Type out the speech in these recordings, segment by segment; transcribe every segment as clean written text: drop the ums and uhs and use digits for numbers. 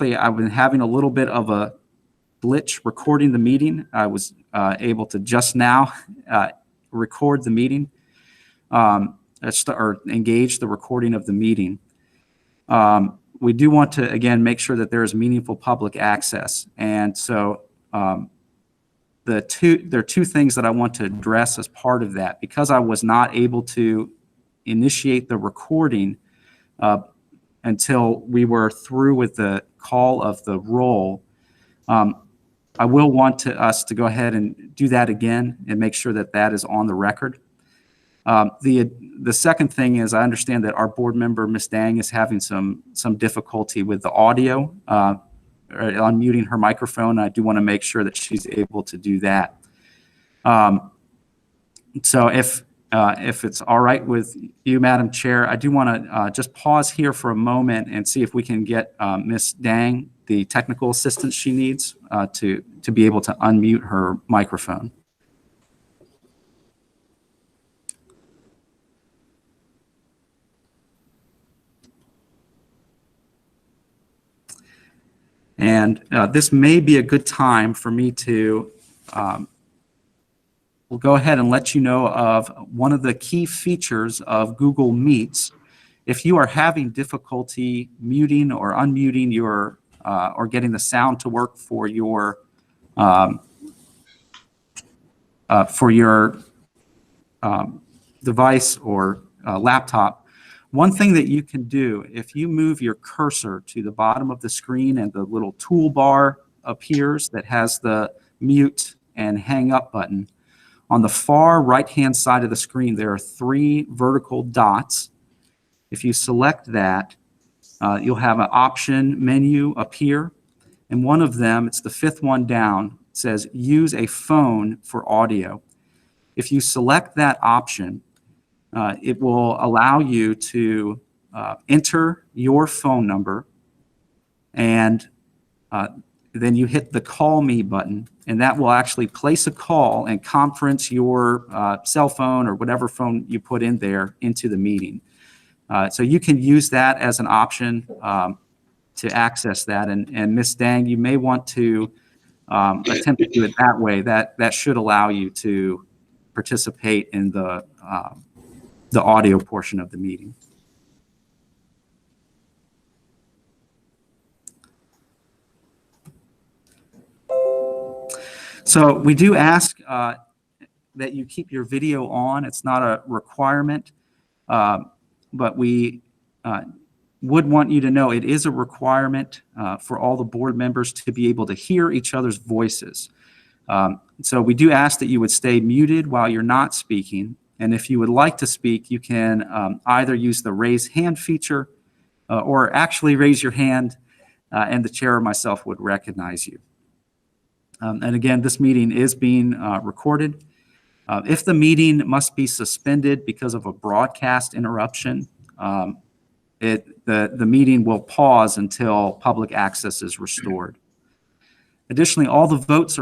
I've been having a little bit of a glitch recording the meeting. I was able to just now record the meeting or engage the recording of the meeting. We do want to, again, make sure that there is meaningful public access. And so there are two things that I want to address as part of that. Because I was not able to initiate the recording until we were through with the call of the roll, I will want us to go ahead and do that again and make sure that that is on the record. The second thing is I understand that our board member, Ms. Dang, is having some difficulty with the audio, or unmuting her microphone. I do want to make sure that she's able to do that. So if it's all right with you, Madam Chair, I do want to just pause here for a moment and see if we can get Ms. Dang the technical assistance she needs to be able to unmute her microphone. And this may be a good time for me to we'll go ahead and let you know of one of the key features of Google Meets. If you are having difficulty muting or unmuting your or getting the sound to work for your device or laptop, one thing that you can do, if you move your cursor to the bottom of the screen and the little toolbar appears that has the mute and hang up button, on the far right-hand side of the screen, there are 3 vertical dots. If you select that, you'll have an option menu appear, and one of them, it's the 5th one down, says use a phone for audio. If you select that option, it will allow you to enter your phone number, and then you hit the call me button, and that will actually place a call and conference your cell phone or whatever phone you put in there into the meeting. So you can use that as an option to access that. And Ms. Dang, you may want to attempt to do it that way. That should allow you to participate in the audio portion of the meeting. So we do ask that you keep your video on. It's not a requirement, but we would want you to know it is a requirement for all the board members to be able to hear each other's voices. So we do ask that you would stay muted while you're not speaking. And if you would like to speak, you can either use the raise hand feature or actually raise your hand and the chair or myself would recognize you. And again, this meeting is being recorded. If the meeting must be suspended because of a broadcast interruption, the meeting will pause until public access is restored. Additionally, all the votes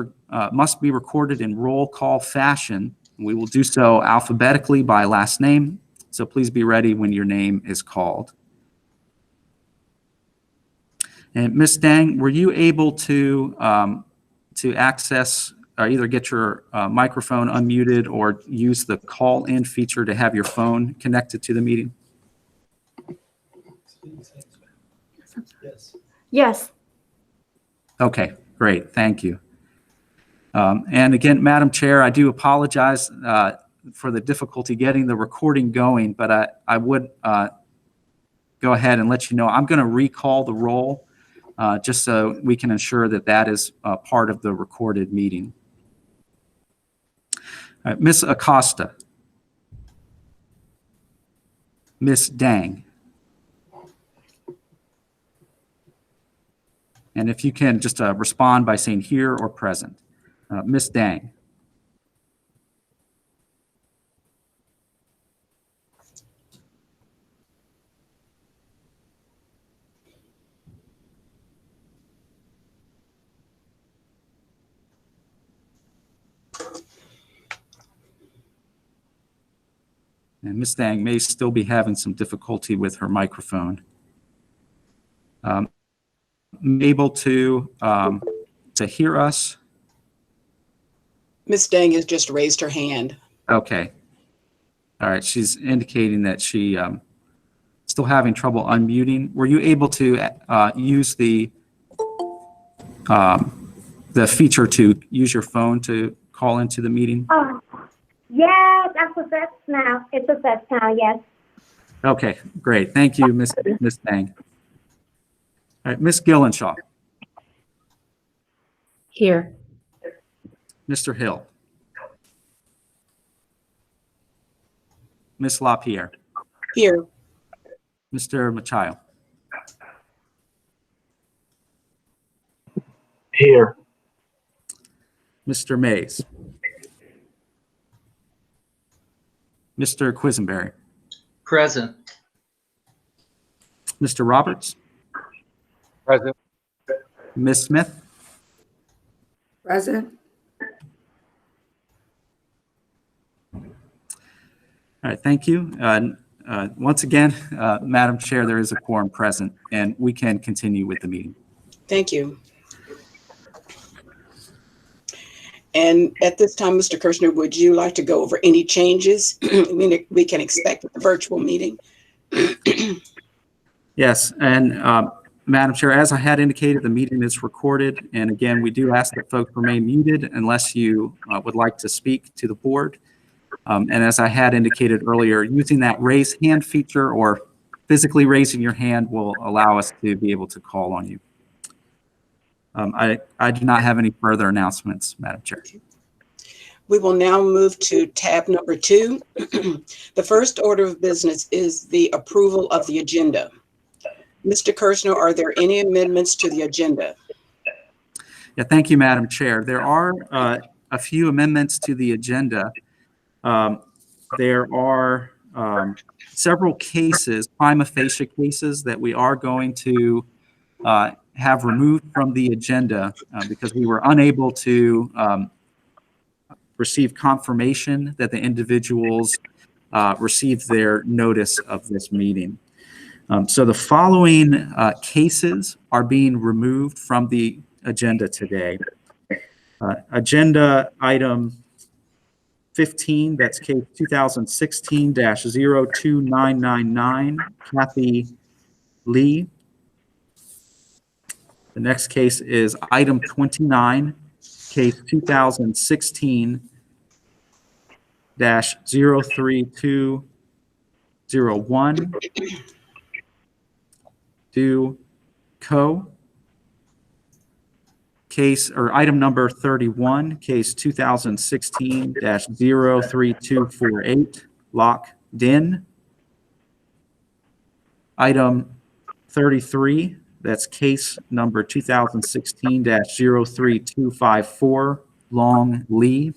must be recorded in roll call fashion. We will do so alphabetically by last name, so please be ready when your name is called. And Ms. Dang, were you able to access or either get your microphone unmuted or use the call-in feature to have your phone connected to the meeting? Yes. Okay, great, thank you. And again, Madam Chair, I do apologize for the difficulty getting the recording going, but I would go ahead and let you know I'm going to recall the roll just so we can ensure that that is part of the recorded meeting. All right, Ms. Acosta. Ms. Dang. And if you can just respond by saying here or present. Ms. Dang. And Ms. Dang may still be having some difficulty with her microphone. able to hear us? Ms. Dang has just raised her hand. Okay. All right. She's indicating that she still having trouble unmuting. Were you able to use the feature to use your phone to call into the meeting? Oh, yes, I possess now. It's possessed now, yes. Okay, great. Thank you, Ms. Dang. All right, Ms. Gillenshaw. Here. Mr. Hill. Ms. LaPierre. Here. Mr. Machayo. Here. Mr. Mays. Mr. Quisenberry. Present. Mr. Roberts. Present. Ms. Smith. Present. All right, thank you. Once again, Madam Chair, there is a quorum present, and we can continue with the meeting. Thank you. And at this time, Mr. Kirshner, would you like to go over any changes we can expect at the virtual meeting? Yes, and Madam Chair, as I had indicated, the meeting is recorded. And again, we do ask that folks remain muted unless you would like to speak to the board. And as I had indicated earlier, using that raise hand feature or physically raising your hand will allow us to be able to call on you. I do not have any further announcements, Madam Chair. We will now move to tab number 2. The first order of business is the approval of the agenda. Mr. Kirshner, are there any amendments to the agenda? Yeah, thank you, Madam Chair. There are a few amendments to the agenda. There are several cases, prima facie cases, that we are going to have removed from the agenda because we were unable to receive confirmation that the individuals received their notice of this meeting. So the following cases are being removed from the agenda today. Agenda item 15, that's case 2016-02999, Kathy Lee. The next case is item 29, case 2016-03201, Do Co. Case or item number 31, case 2016-03248, Lock Din. Item 33, that's case number 2016-03254, Long Lee.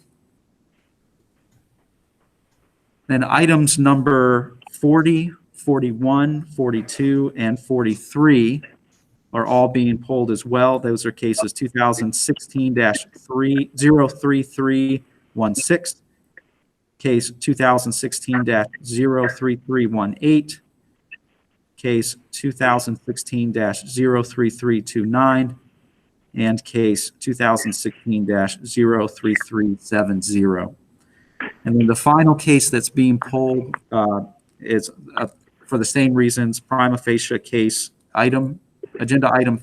Then items number 40, 41, 42, and 43 are all being pulled as well. Those are cases 2016-03316, case 2016-03318, case 2016-03329, and case 2016-03370. And then the final case that's being pulled is for the same reasons, prima facie case agenda item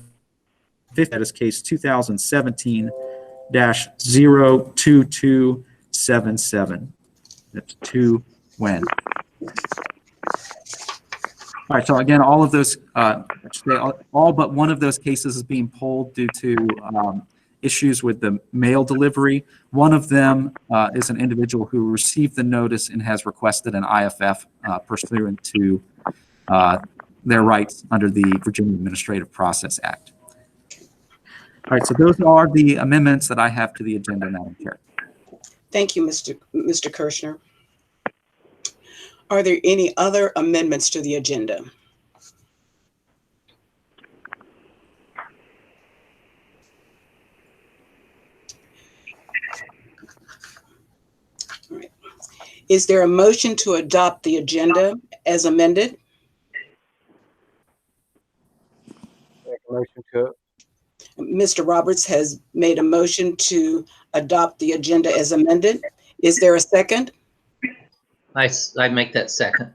50, that is case 2017-02277. That's 2 when. All right, so again, all of those, all but one of those cases is being pulled due to issues with the mail delivery. One of them is an individual who received the notice and has requested an IFF pursuant to their rights under the Virginia Administrative Process Act. All right, so those are the amendments that I have to the agenda, Madam Chair. Thank you, Mr. Kirshner. Are there any other amendments to the agenda? All right. Is there a motion to adopt the agenda as amended? Make a motion to Mr. Roberts has made a motion to adopt the agenda as amended. Is there a second? I make that second.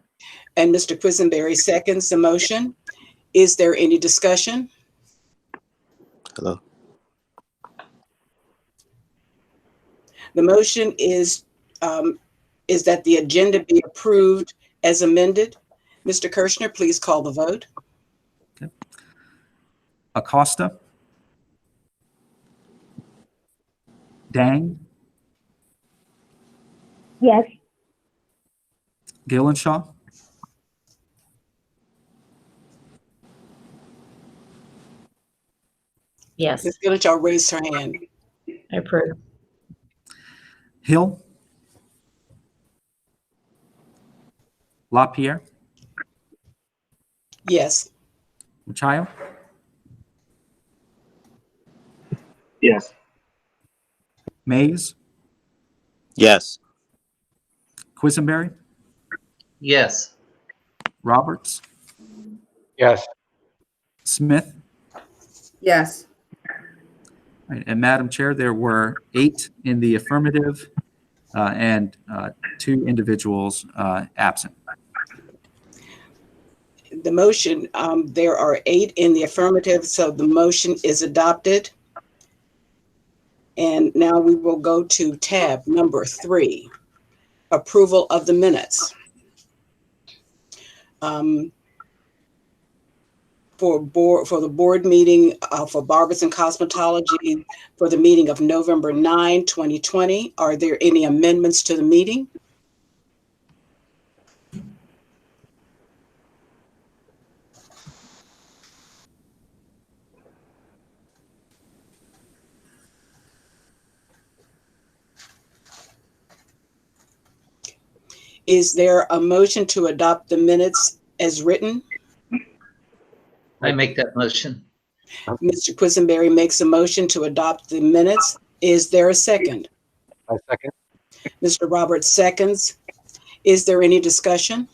And Mr. Quisenberry seconds the motion. Is there any discussion? Hello. The motion is that the agenda be approved as amended. Mr. Kirschner, please call the vote. Okay. Acosta. Dang. Yes. Gillenshaw. Yes, Ms. Gillichall raised her hand. I approve. Hill. LaPierre. Yes. Machayo. Yes. Mays. Yes. Quisenberry. Yes. Roberts. Yes. Smith. Yes. Right, and Madam Chair, there were 8 in the affirmative and 2 individuals absent. The motion, there are 8 in the affirmative, so the motion is adopted. And now we will go to tab number 3, approval of the minutes. For the board meeting for Barbers and Cosmetology for the meeting of November 9, 2020. Are there any amendments to the meeting? Is there a motion to adopt the minutes as written? I make that motion. Mr. Quisenberry makes a motion to adopt the minutes. Is there a second? I second. Mr. Roberts seconds. Is there any discussion?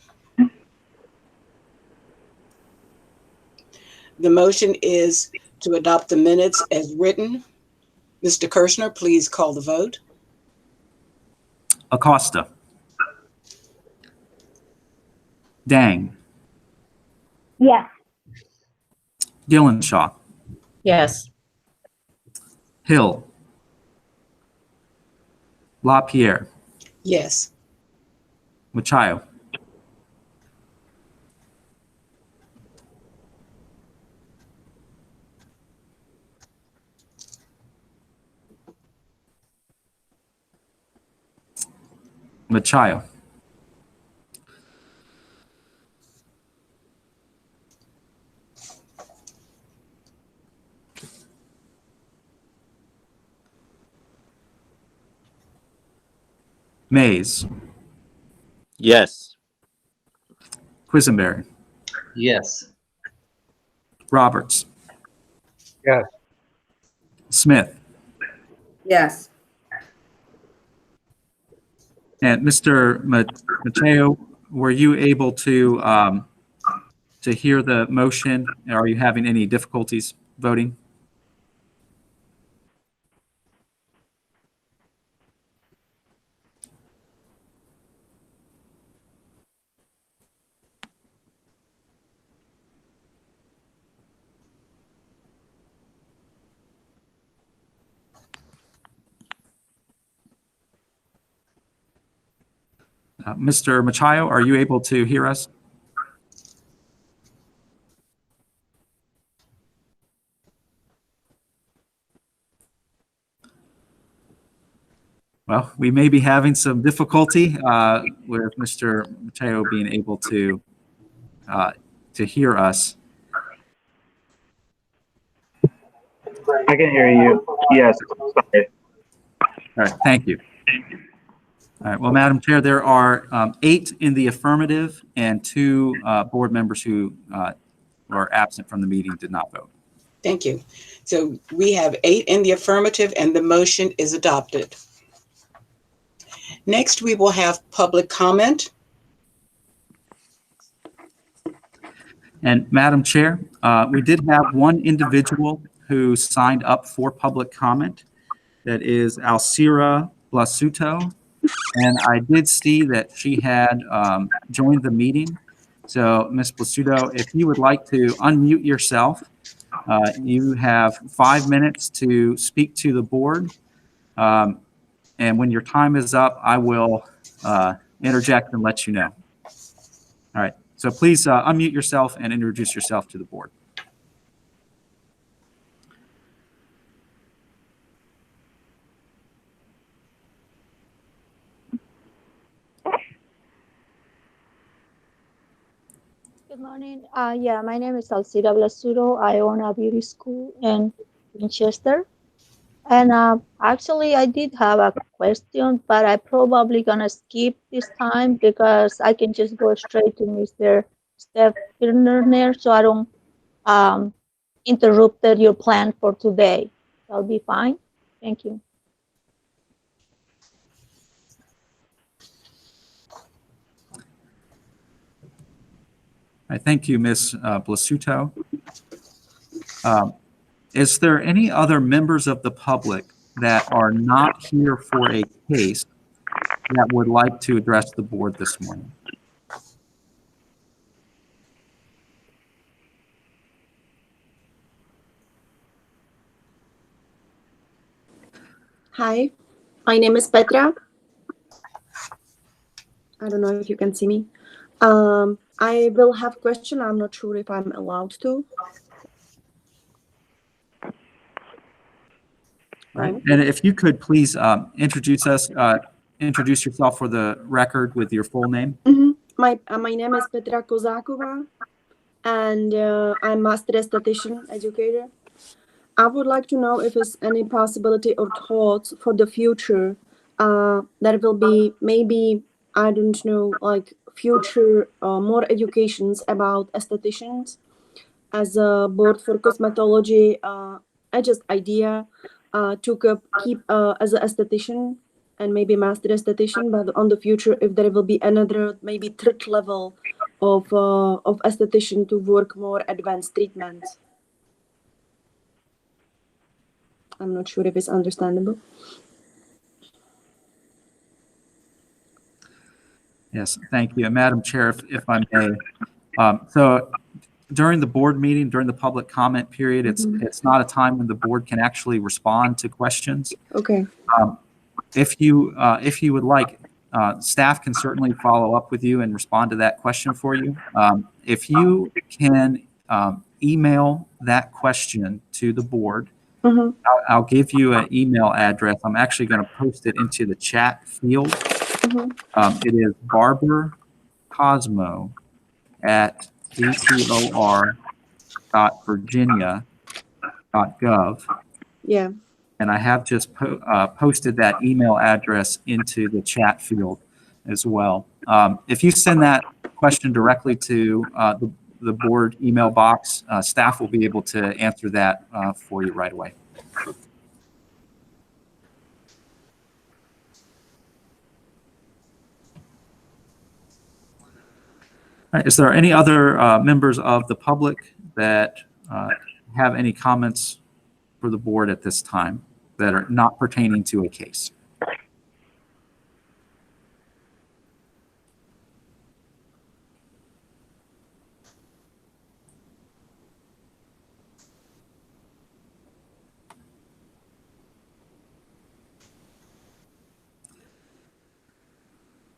The motion is to adopt the minutes as written. Mr. Kirschner, please call the vote. Acosta. Dang. Yes. Gillenshaw. Yes, Hill. LaPierre. Yes. Machayo. Machayo. Mays. Yes. Quisenberry. Yes. Roberts. Yes. Smith. Yes. And Mr. Mateo, were you able to hear the motion? Are you having any difficulties voting? Mr. Machayo, are you able to hear us? Well, we may be having some difficulty with Mr. Machayo being able to hear us. I can hear you. Yes. Sorry. All right, thank you. All right, well, Madam Chair, there are 8 in the affirmative and 2 board members who are absent from the meeting did not vote. Thank you. So we have 8 in the affirmative and the motion is adopted. Next, we will have public comment. And Madam Chair, we did have one individual who signed up for public comment. That is Alcira Blasuto. And I did see that she had joined the meeting. So, Ms. Blasuto, if you would like to unmute yourself, you have 5 minutes to speak to the board. And when your time is up, I will interject and let you know. All right. So please unmute yourself and introduce yourself to the board. Good morning. Yeah, my name is Alcira Blasudo. I own a beauty school in Winchester. And actually, I did have a question, but I probably gonna skip this time because I can just go straight to Mr. Steph Pirner, so I don't interrupted your plan for today. That'll be fine. Thank you. I thank you, Ms. Blasuto. Is there any other members of the public that are not here for a case that would like to address the board this morning? Hi, my name is Petra. I don't know if you can see me. I will have a question. I'm not sure if I'm allowed to. Right. And if you could please introduce yourself for the record with your full name. Mm-hmm. My name is Petra Kozakova, and I'm master esthetician educator. I would like to know if there's any possibility or thoughts for the future that will be maybe, I don't know, like future more educations about estheticians as a board for cosmetology. I just idea to keep as an esthetician and maybe master esthetician, but on the future, if there will be another maybe third level of esthetician to work more advanced treatments. I'm not sure if it's understandable. Yes, thank you. And Madam Chair, if I may, so during the board meeting, during the public comment period, it's not a time when the board can actually respond to questions. Okay. If you would like, staff can certainly follow up with you and respond to that question for you. If you can email that question to the board, I'll give you an email address. I'm actually going to post it into the chat field. It is barbercosmo@dtor.virginia.gov. Yeah. And I have just posted that email address into the chat field as well. If you send that question directly to the board email box, staff will be able to answer that for you right away. All right, is there any other members of the public that have any comments for the board at this time that are not pertaining to a case?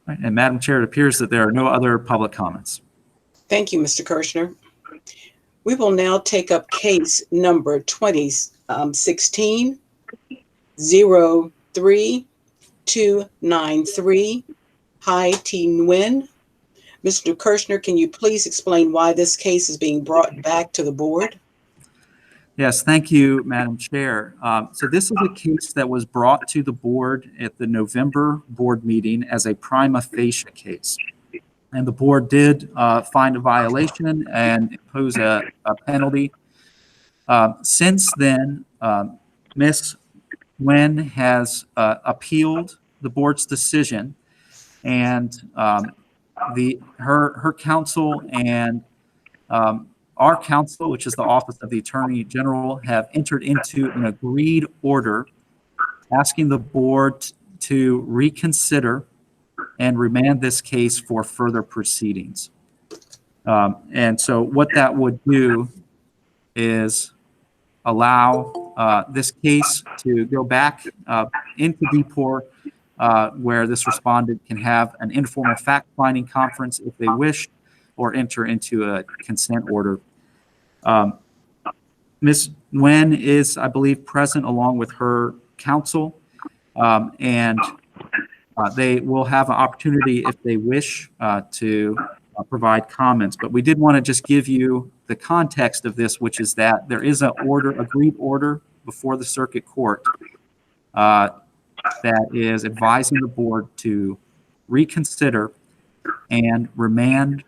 Right, and Madam Chair, it appears that there are no other public comments. Thank you, Mr. Kirshner. We will now take up case number 2016-03293, Hai T. Nguyen. Mr. Kirshner, can you please explain why this case is being brought back to the board? Yes, thank you, Madam Chair. So this is a case that was brought to the board at the November board meeting as a prima facie case. And the board did find a violation and impose a penalty. Since then, Ms. Nguyen has appealed the board's decision, and her counsel and our counsel, which is the Office of the Attorney General, have entered into an agreed order asking the board to reconsider and remand this case for further proceedings. And so what that would do is allow this case to go back into DPOR, where this respondent can have an informal fact-finding conference if they wish, or enter into a consent order. Ms. Nguyen is, I believe, present along with her counsel, and they will have an opportunity, if they wish, to provide comments. But we did want to just give you the context of this, which is that there is an agreed order before the circuit court that is advising the board to reconsider and remand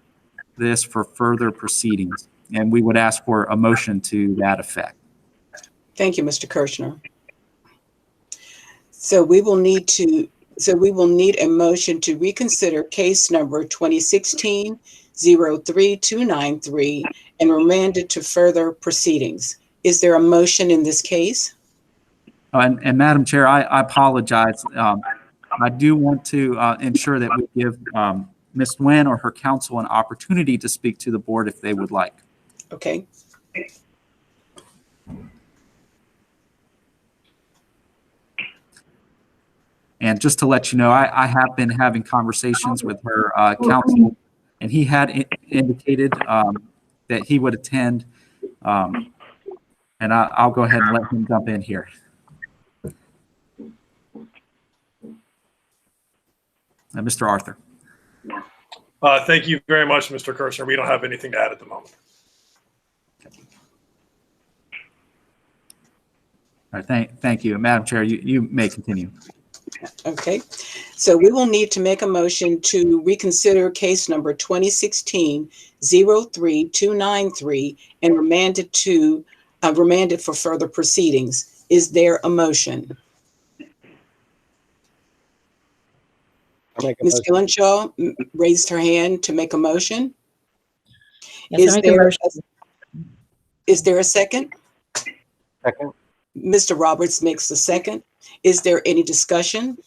this for further proceedings. And we would ask for a motion to that effect. Thank you, Mr. Kirshner. So we will need a motion to reconsider case number 2016-03293 and remand it to further proceedings. Is there a motion in this case? And Madam Chair, I apologize. I do want to ensure that we give Ms. Nguyen or her counsel an opportunity to speak to the board if they would like. Okay. And just to let you know, I have been having conversations with her counsel, and he had indicated that he would attend. And I'll go ahead and let him jump in here. Mr. Arthur. Thank you very much, Mr. Kirshner. We don't have anything to add at the moment. All right, thank you. Madam Chair, you may continue. Okay, so we will need to make a motion to reconsider case number 2016-03293 and remand it for further proceedings. Is there a motion? Ms. Gillenshaw raised her hand to make a motion. Yes, I make a motion. Is there a second? Second. Mr. Roberts makes the second. Is there any discussion?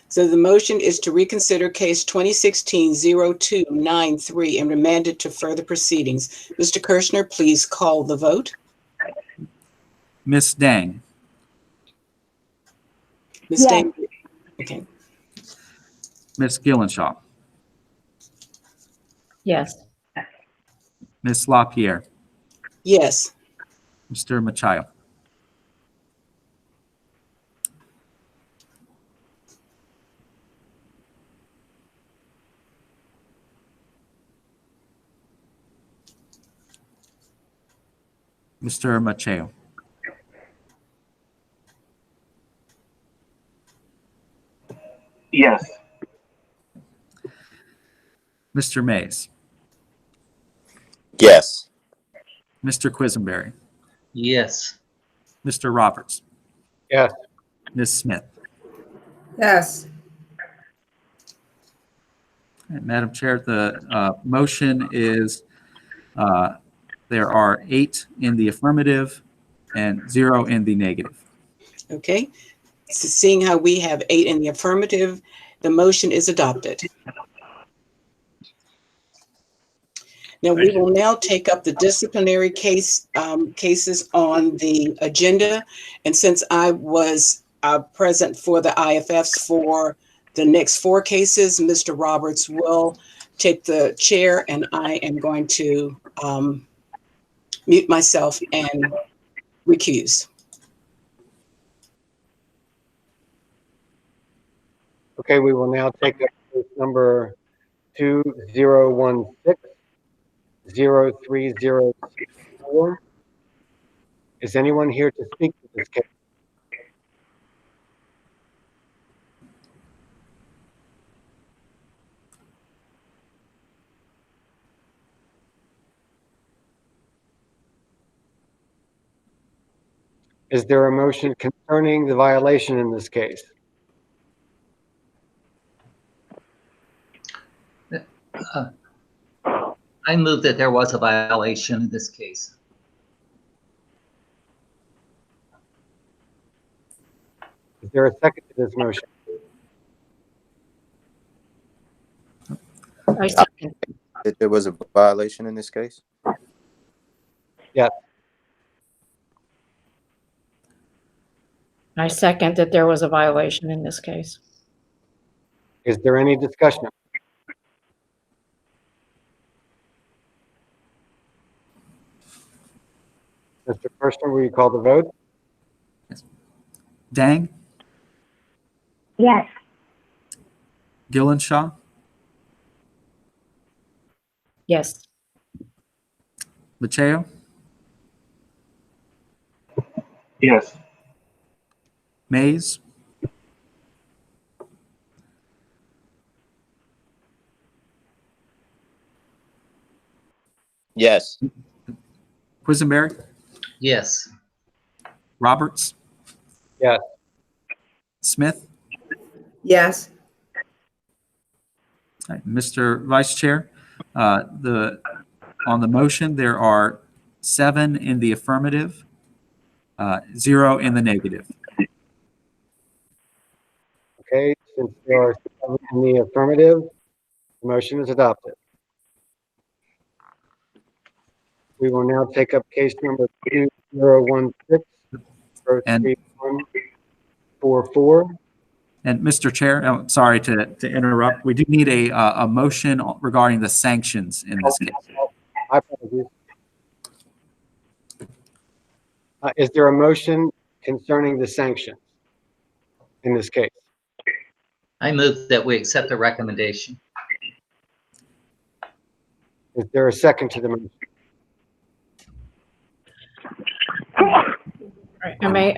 So the motion is to reconsider case 2016-0293 and remand it to further proceedings. Mr. Kirshner, please call the vote. Ms. Dang. Ms. Yes. Dang. Okay. Ms. Gillenshaw. Yes. Ms. LaPierre. Yes. Mr. Machado. Mr. Machado. Yes. Mr. Mays. Yes. Mr. Quisenberry. Yes. Mr. Roberts. Yes. Ms. Smith. Yes. And Madam Chair, the motion is there are 8 in the affirmative and 0 in the negative. Okay. So seeing how we have 8 in the affirmative, the motion is adopted. Now we will now take up the disciplinary cases on the agenda. And since I was present for the IFFs for the next 4 cases, Mr. Roberts will take the chair, and I am going to mute myself and recuse. Okay, we will now take up case number 2016-03064. Is anyone here to speak to this case? Is there a motion concerning the violation in this case? I move that there was a violation in this case. Is there a second to this motion? I second. That there was a violation in this case? Yes. I second that there was a violation in this case. Is there any discussion? Mr. Kirschner, will you call the vote? Dang, Yes. Gillenshaw, Yes. Macheo, Yes. Mays, Yes. Quisenberry, Yes. Roberts, Yes. Smith. Yes. All right, Mr. Vice Chair, on the motion, there are 7 in the affirmative, 0 in the negative. Okay, since there are 7 in the affirmative, the motion is adopted. We will now take up case number 2016-03144. And Mr. Chair, I'm sorry to interrupt. We do need a motion regarding the sanctions in this case. My apologies. Is there a motion concerning the sanctions in this case? I move that we accept the recommendation. Is there a second to the motion? I make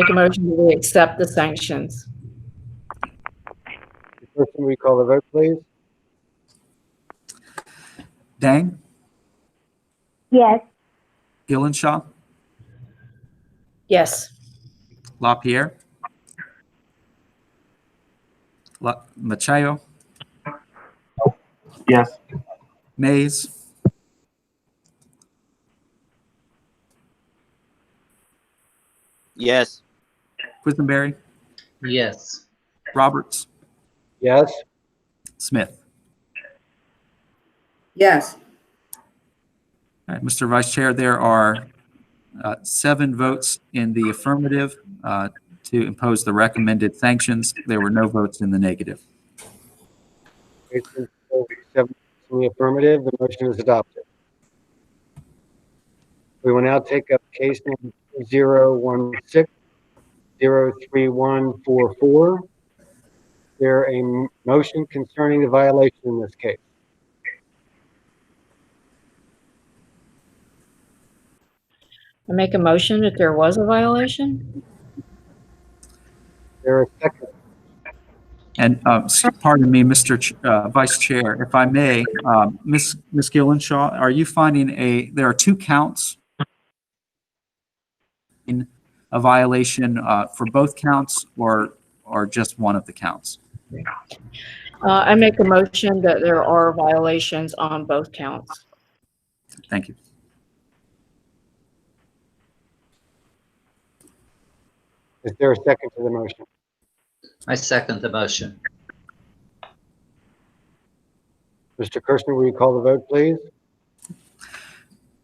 a motion to accept the sanctions. Person, will you call the vote, please? Dang, Yes. Gillenshaw, Yes. LaPierre, Macheo, Yes. Mays, Yes. Quisenberry, Yes. Roberts, Yes. Smith. Yes. All right, Mr. Vice Chair, there are 7 votes in the affirmative to impose the recommended sanctions. There were no votes in the negative. Okay, since there are 7 in the affirmative, the motion is adopted. We will now take up case number 016-03144. Is there a motion concerning the violation in this case? I make a motion that there was a violation. Is there a second? And pardon me, Mr. Vice Chair, if I may, Ms. Gillenshaw, are you finding there are 2 counts in a violation for both counts or just one of the counts? I make a motion that there are violations on both counts. Thank you. Is there a second to the motion? I second the motion. Mr. Kirschner, will you call the vote, please?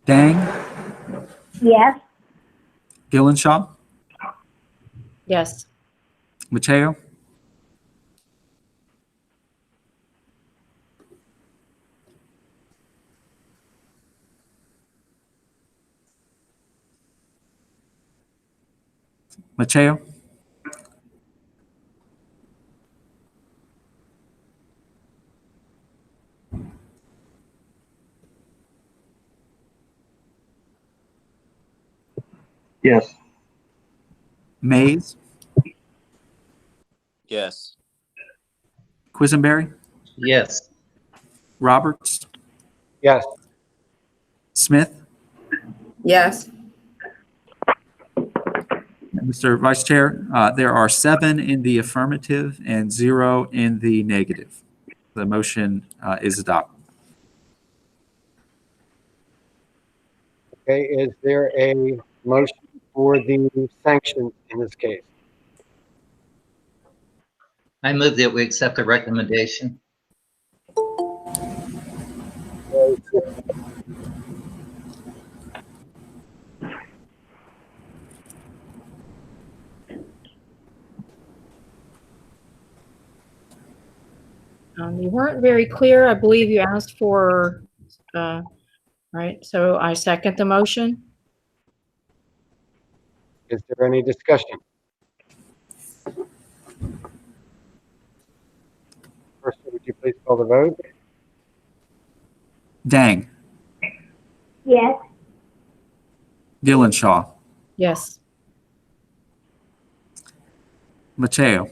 Dang, Yes. Gillenshaw, Yes. Macheo, Macheo, Yes. Mays, Yes. Quisenberry, Yes. Roberts, Yes. Smith. Yes. Mr. Vice Chair, there are 7 in the affirmative and 0 in the negative. The motion is adopted. Okay, is there a motion for the sanctions in this case? I move that we accept the recommendation. You weren't very clear. I believe you asked for, right? So I second the motion. Is there any discussion? First, would you please call the vote? Dang. Yes. Gillenshaw. Yes. Macheo.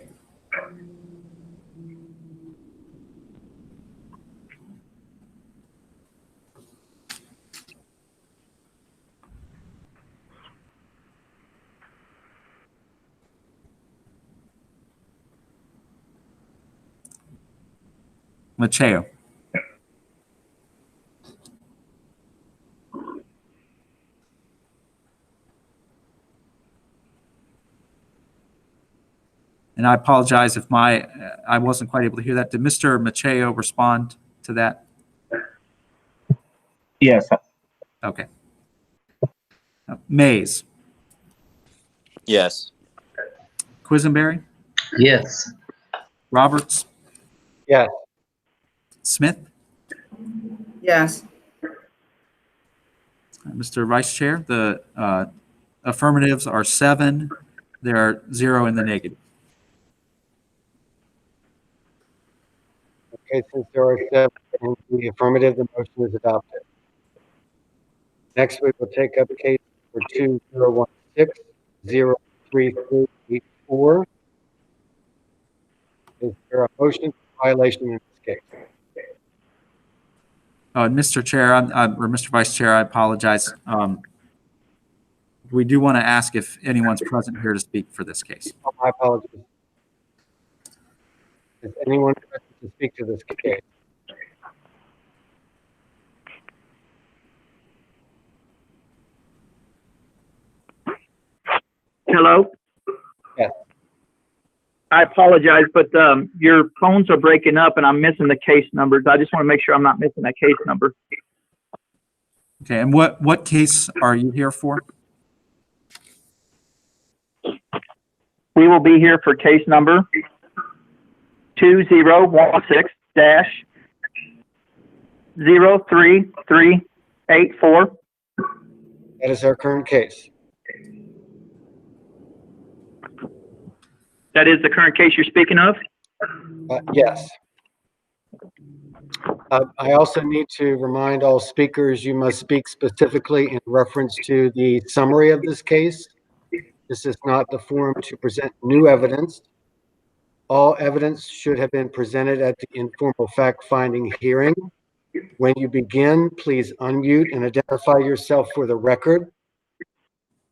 Macheo. And I apologize if I wasn't quite able to hear that. Did Mr. Macheo respond to that? Yes. Okay. Mays. Yes. Quisenberry. Yes. Roberts. Yes. Smith. Yes. Mr. Vice Chair, the affirmatives are 7. There are 0 in the negative. Okay, since there are 7 in the affirmative, the motion is adopted. Next, we will take up case number 2016-03384. Is there a motion for violation in this case? Mr. Chair, or Mr. Vice Chair, I apologize. We do want to ask if anyone's present here to speak for this case. Oh, my apologies. Is anyone present to speak to this case? Hello? Yes. I apologize, but your phones are breaking up and I'm missing the case numbers. I just want to make sure I'm not missing that case number. Okay, and what case are you here for? We will be here for case number 2016-03384. That is our current case. That is the current case you're speaking of? Yes. I also need to remind all speakers you must speak specifically in reference to the summary of this case. This is not the forum to present new evidence. All evidence should have been presented at the informal fact-finding hearing. When you begin, please unmute and identify yourself for the record.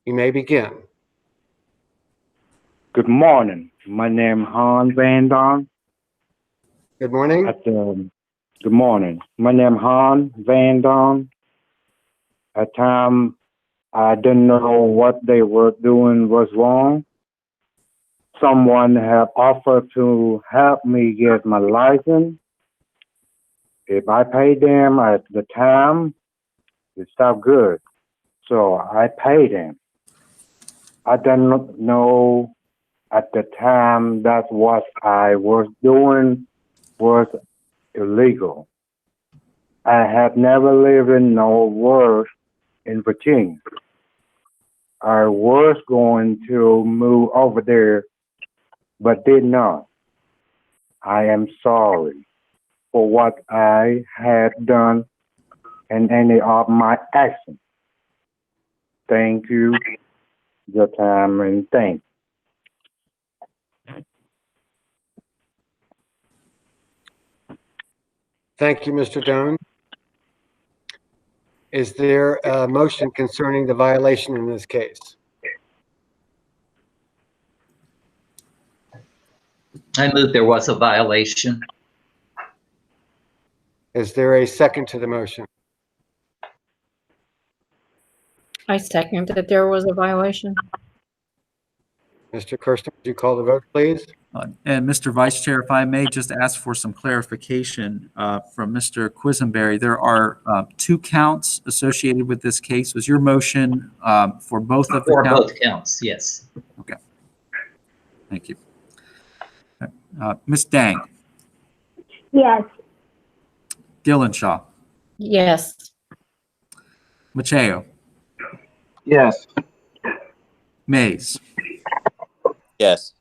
You may begin. Good morning. My name is Han Van Don. Good morning. Good morning. My name is Han Van Don. At time, I didn't know what they were doing was wrong. Someone had offered to help me get my license. If I paid them at the time, it's all good. So I paid them. I didn't know at the time that what I was doing was illegal. I have never lived in no worse in Virginia. I was going to move over there, but did not. I am sorry for what I had done and any of my actions. Thank you, your time, and thanks. Thank you, Mr. Doan. Is there a motion concerning the violation in this case? I move there was a violation. Is there a second to the motion? I second that there was a violation. Mr. Kirsten, would you call the vote, please? And Mr. Vice Chair, if I may just ask for some clarification from Mr. Quisenberry, there are 2 counts associated with this case. Was your motion for both of the For counts? both counts, yes. Okay. Thank you. Ms. Dang, Yes. Gillenshaw, Yes. Macheo, Yes. Mays, Yes.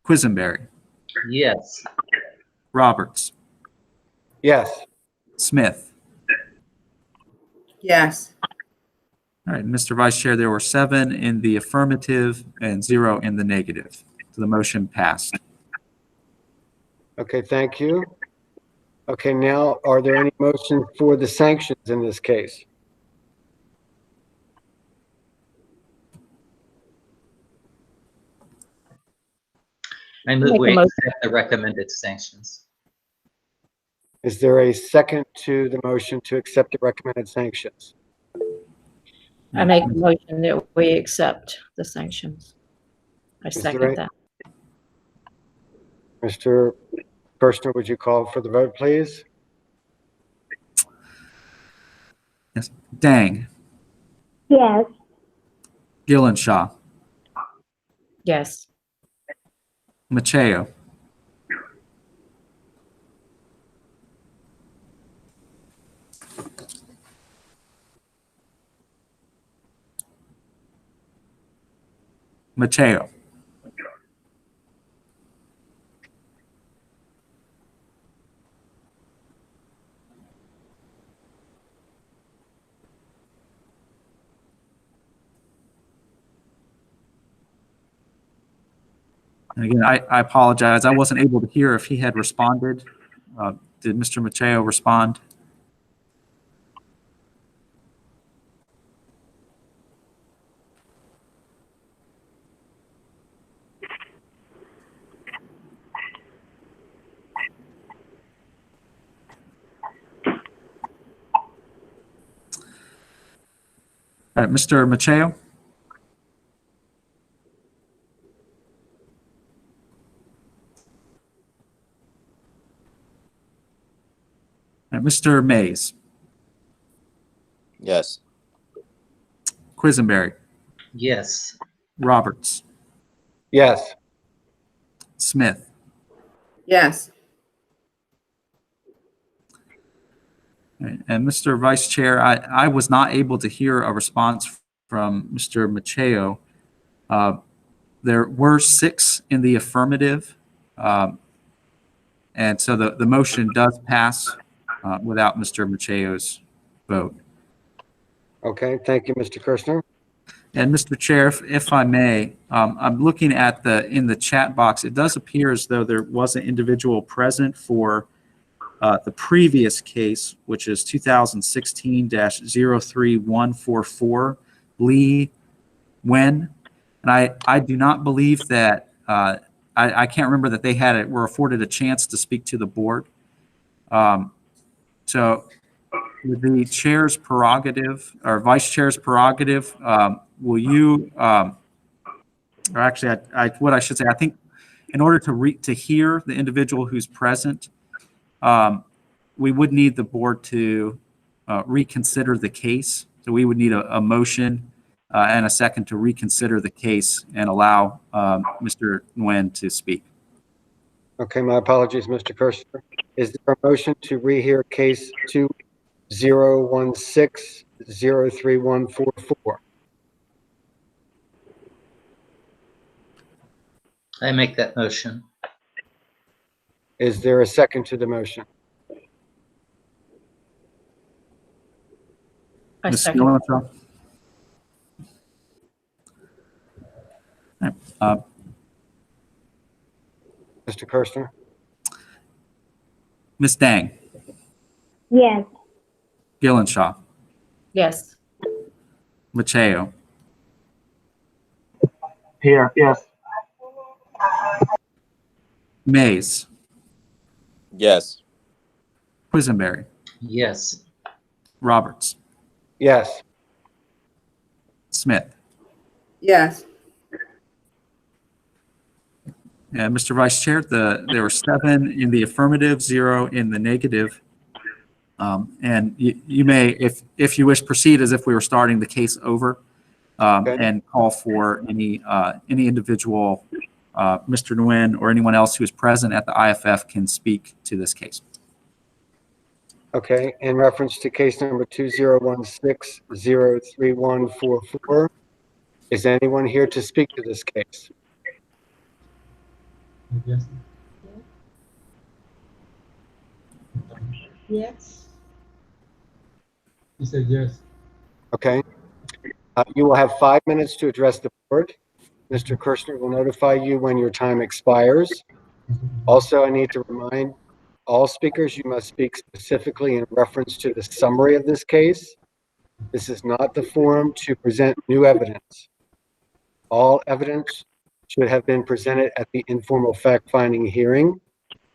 Quisenberry, Yes. Roberts, Yes. Smith. Yes. All right, Mr. Vice Chair, there were 7 in the affirmative and 0 in the negative. So the motion passed. Okay, thank you. Okay, now, are there any motions for the sanctions in this case? I move Make a we motion. accept the recommended sanctions. Is there a second to the motion to accept the recommended sanctions? I make a motion that we accept the sanctions. I Is there second a- that. Mr. Kirshner, would you call for the vote, please? Yes. Dang, Yes. Gillenshaw, Yes. Macheo, Macheo, and again, I apologize. I wasn't able to hear if he had responded. Did Mr. Macheo respond? All right, Mr. Macheo? All right, Mr. Mays, Yes. Quisenberry, Yes. Roberts, Yes. Smith. Yes. All right, and Mr. Vice Chair, I was not able to hear a response from Mr. Macheo. There were 6 in the affirmative, and so the motion does pass without Mr. Macheo's vote. Okay, thank you, Mr. Kirshner. And Mr. Chair, if I may, I'm looking at in the chat box, it does appear as though there was an individual present for the previous case, which is 2016-03144, Lee Wen. And I do not believe that, I can't remember that they were afforded a chance to speak to the board. So with the chair's prerogative, or vice chair's prerogative, will you, or actually, what I should say, I think in order to hear the individual who's present, we would need the board to reconsider the case. So we would need a motion and a second to reconsider the case and allow Mr. Nguyen to speak. Okay, my apologies, Mr. Kirshner. Is there a motion to rehear case 2016-03144? I make that motion. Is there a second to the motion? I Ms. second. Gillenshaw? Mr. Kirshner? Ms. Dang, Yes. Gillenshaw, Yes. Macheo, Here, yes. Mays, Yes. Quisenberry, Yes. Roberts, Yes. Smith. Yes. And Mr. Vice Chair, there were 7 in the affirmative, 0 in the negative. And you may, if you wish, proceed as if we were starting the case over, Okay. and call for any individual, Mr. Nguyen or anyone else who is present at the IFF can speak to this case. Okay. In reference to case number 2016-03144, is anyone here to speak to this case? Yes. Yes. He said yes. Okay. You will have 5 minutes to address the board. Mr. Kirshner will notify you when your time expires. Also, I need to remind all speakers you must speak specifically in reference to the summary of this case. This is not the forum to present new evidence. All evidence should have been presented at the informal fact-finding hearing.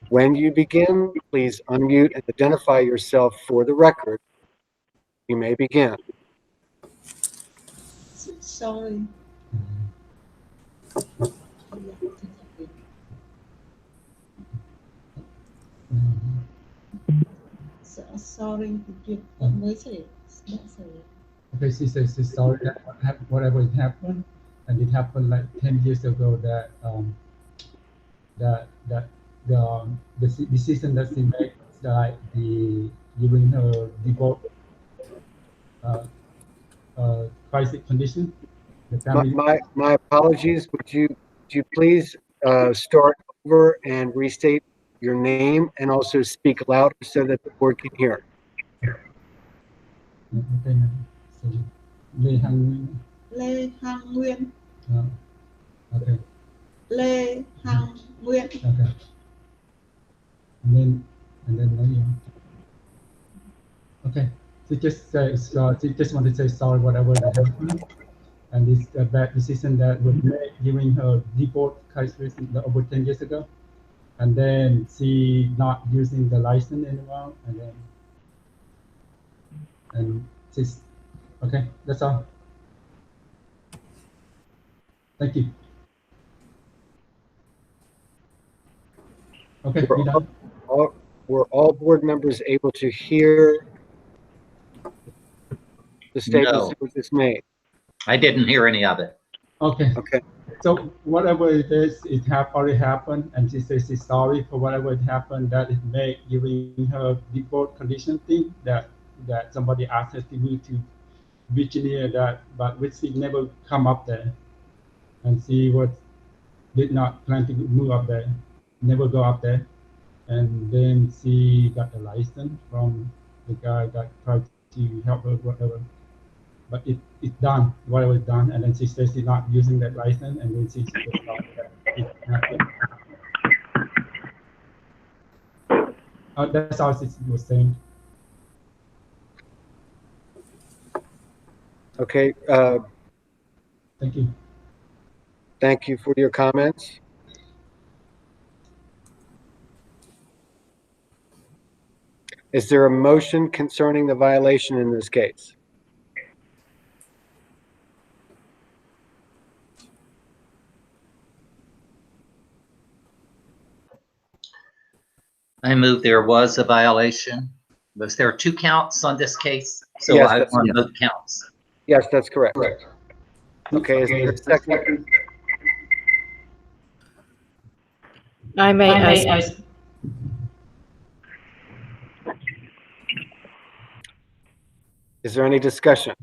When you begin, please unmute and identify yourself for the record. You may begin. Sorry. Sorry to give a message. Okay, she says she's sorry that whatever happened, and it happened like 10 years ago that the decision that she made, like giving her divorce crisis condition. The family. My apologies. Would you please start over and restate your name and also speak louder so that the board can hear? Okay, so Lê Hằng Nguyên. Lê Hằng Nguyên. Okay. Lê Hằng Nguyên. Okay. And then okay. She just want to say sorry whatever happened, and it's a bad decision that was made during her divorce crisis over 10 years ago, and then she not using the license anymore, and she's okay. That's all. Thank you. Okay, Were all board members able to hear the statements that were just made? I didn't hear any of it. Okay. Okay. So whatever it is, it already happened, and she says she's sorry for whatever it happened that it made during her divorce condition thing that somebody asked her to move to Virginia, but which she never come up there, and she did not plan to move up there, never go up there, and then she got a license from the guy that tried to help her, whatever. But it's done, whatever is done, and then she says she's not using that license, and then she says that it's nothing. That's all she was saying. Okay. Thank you. Thank you for your comments. Is there a motion concerning the violation in this case? I move there was a violation. Was there 2 counts on this case? So Yes, I want both counts. Yes, that's correct. Okay, is there a second? I may. Is there any discussion?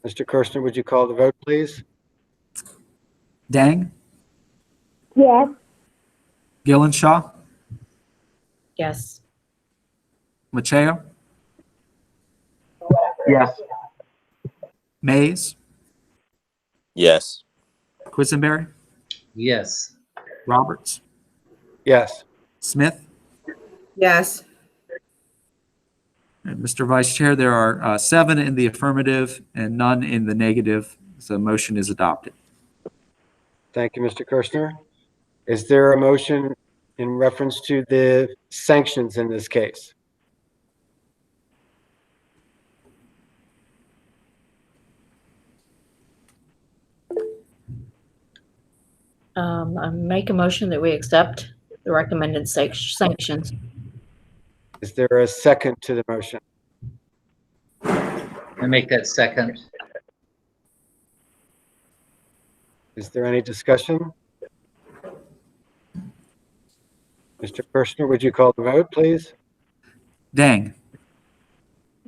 Mr. Kirshner, would you call the vote, please? Dang, Yes. Gillenshaw, Yes. Macheo, Yes. Mays, Yes. Quisenberry, Yes. Roberts, Yes. Smith. Yes. And Mr. Vice Chair, there are 7 in the affirmative and none in the negative. So the motion is adopted. Thank you, Mr. Kirshner. Is there a motion in reference to the sanctions in this case? I make a motion that we accept the recommended sanctions. Is there a second to the motion? I make that second. Is there any discussion? Mr. Kirshner, would you call the vote, please? Dang,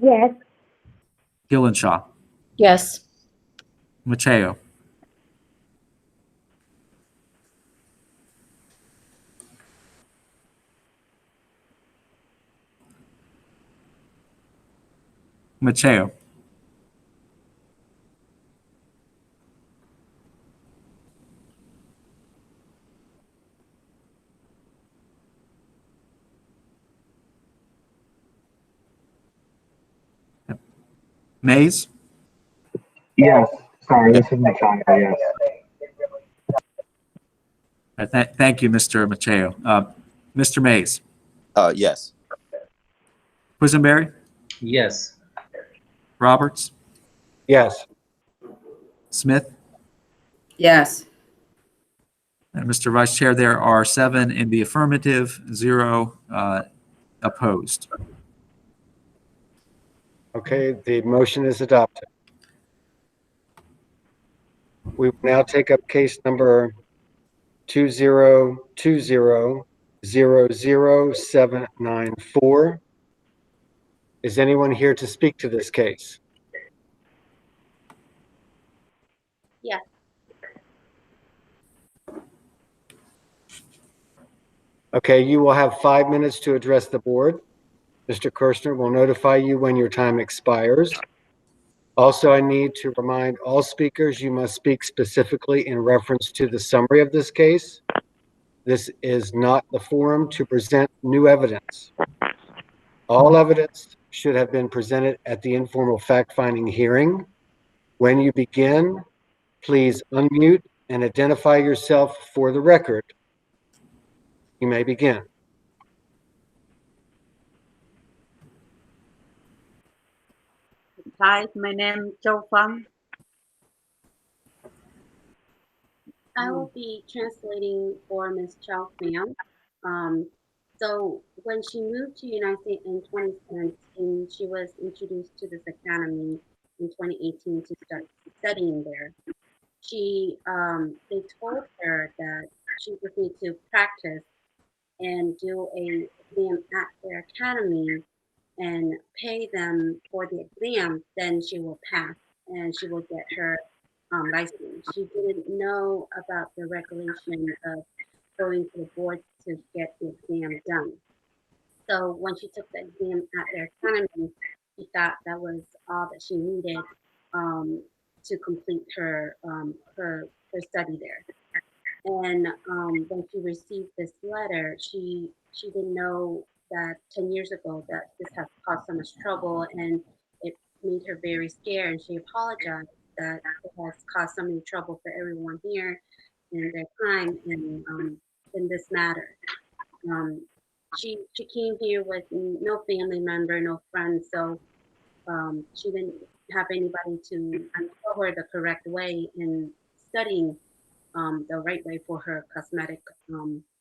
Yes. Gillenshaw, Yes. Macheo, Macheo, Mays, Yes. Sorry, this is Machado. Yes. Thank you, Mr. Macheo. Mr. Mays, Yes. Quisenberry, Yes. Roberts, Yes. Smith, Yes. and Mr. Vice Chair, there are 7 in the affirmative, 0 opposed. Okay, the motion is adopted. We will now take up case number 2020-00794. Is anyone here to speak to this case? Yes. Okay, you will have 5 minutes to address the board. Mr. Kirshner will notify you when your time expires. Also, I need to remind all speakers you must speak specifically in reference to the summary of this case. This is not the forum to present new evidence. All evidence should have been presented at the informal fact-finding hearing. When you begin, please unmute and identify yourself for the record. You may begin. Hi, my name is Châu Fang. I will be translating for Ms. Chow Pham. So when she moved to United States in 2017, she was introduced to this academy in 2018 to start studying there. They told her that she would need to practice and do a exam at their academy and pay them for the exam, then she will pass and she will get her license. She didn't know about the regulation of going to the board to get the exam done. So when she took the exam at their academy, she thought that was all that she needed to complete her study there. And when she received this letter, she didn't know that 10 years ago that this had caused so much trouble, and it made her very scared. And she apologized that it has caused so many trouble for everyone here in their time in this matter. She came here with no family member, no friends, so she didn't have anybody to show her the correct way in studying the right way for her cosmetic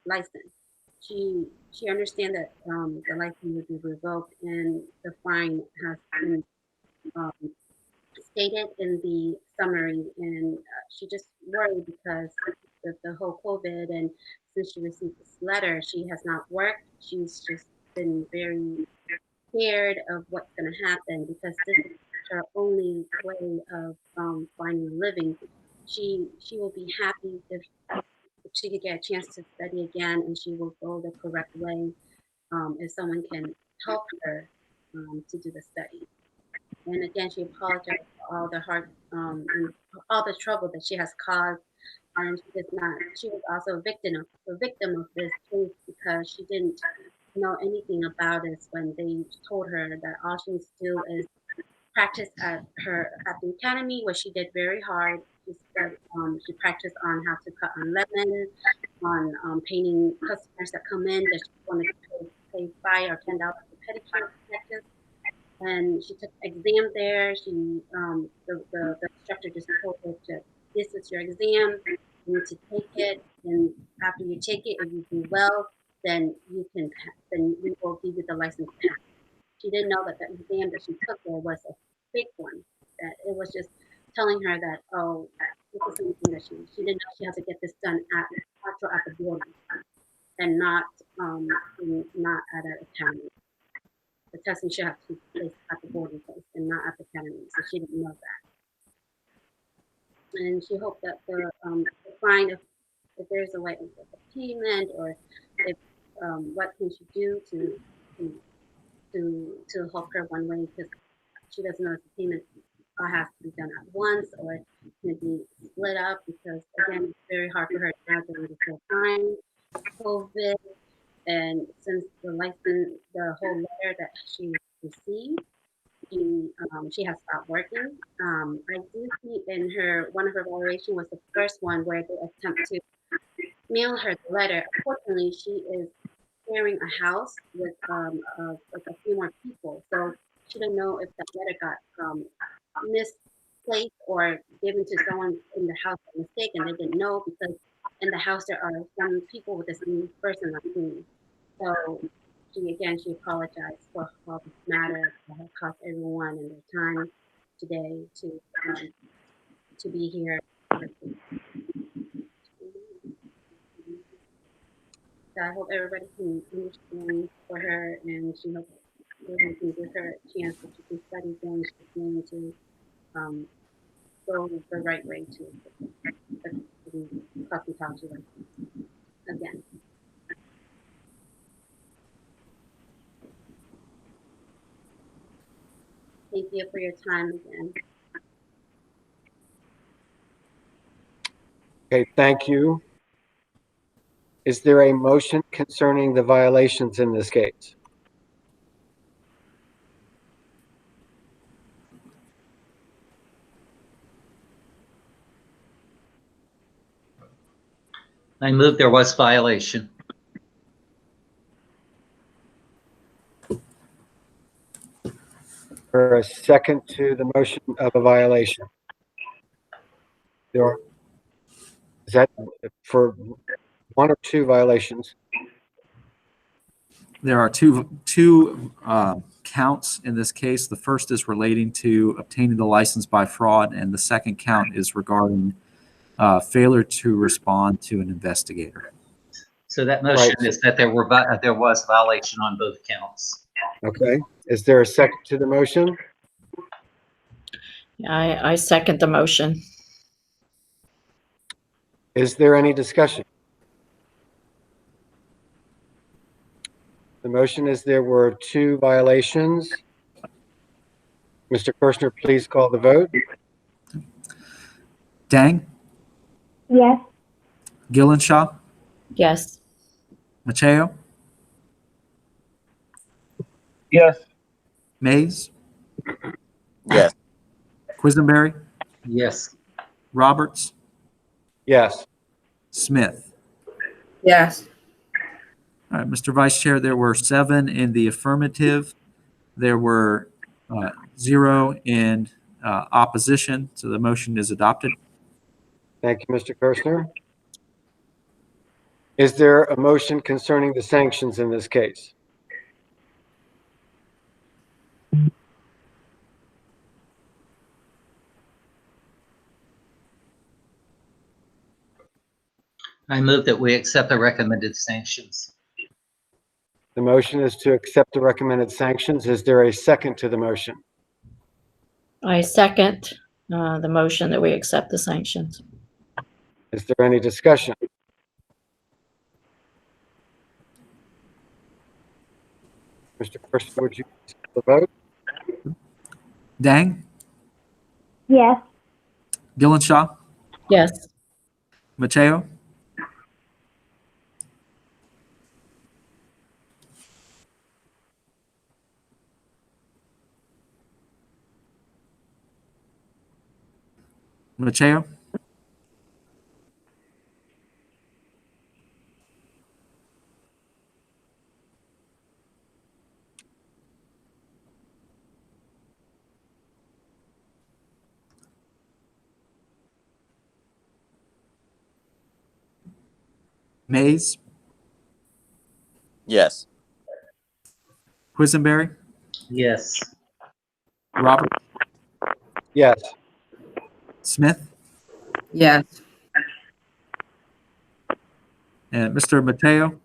license. She understands that the license would be revoked and the fine has been stated in the summary, and she just worried because of the whole COVID, and since she received this letter, she has not worked. She's just been very scared of what's going to happen because this is her only way of finding a living. She will be happy if she could get a chance to study again, and she will go the correct way if someone can help her to do the study. And again, she apologized for all the and all the trouble that she has caused, and she was also a victim of this case because she didn't know anything about this when they told her that all she needs to do is practice at the academy, where she did very hard. She practiced on how to cut on lemon, painting customers that come in that she wanted to pay $5 or $10 for pedicure practice. And she took exam there. The instructor just told her this is your exam. You need to take it, and after you take it, if you do well, then then we will give you the license pass. She didn't know that the exam that she took there was a fake one. That it was just telling her that, oh, this is something that she didn't know she had to get this done at the border and not at an academy. The testing should have to take place at the boarding place and not at the academy. So she didn't know that. And she hoped that to find if there's a way of payment or if what can she do to help her one way, because she doesn't know if the payment has to be done at once or it can be split up, because again it's very hard for her now during this whole time, COVID. And since the whole letter that she received, she has stopped working. I do see in one of her evaluation was the first one where they attempt to mail her the letter. Unfortunately, she is sharing a house with a few more people, so she didn't know if that letter got misplaced or given to someone in the house by mistake, and they didn't know because in the house there are some people with the same person like me. So she apologized for all this matter that had cost everyone and their time today to be here. So I hope everybody can understand for her, and she hopes everyone can give her a chance that she can study things, she's going to go the right way to the cosmetology again. Thank you for your time again. Okay, thank you. Is there a motion concerning the violations in this case? I move there was violation. For a second to the motion of a violation? Is that for one or two violations? There are two counts in this case. The first is relating to obtaining the license by fraud, and the second count is regarding failure to respond to an investigator. So that motion is that there was violation on both counts. Okay. Is there a second to the motion? I second the motion. Is there any discussion? The motion is there were two violations. Mr. Kirshner, please call the vote. Dang, Yes. Gillenshaw, Yes. Macheo, Yes. Mays, Yes. Quisenberry, Yes. Roberts, Yes. Smith. Yes. All right, Mr. Vice Chair, there were 7 in the affirmative. There were 0 in opposition, so the motion is adopted. Thank you, Mr. Kirshner. Is there a motion concerning the sanctions in this case? I move that we accept the recommended sanctions. The motion is to accept the recommended sanctions. Is there a second to the motion? I second the motion that we accept the sanctions. Is there any discussion? Mr. Kirshner, would you please call the vote? Dang, Yes. Gillenshaw, Yes. Macheo, Macheo, Mays, Yes. Quisenberry, Yes. Robert, Yes. Smith, Yes. and Mr. Mateo.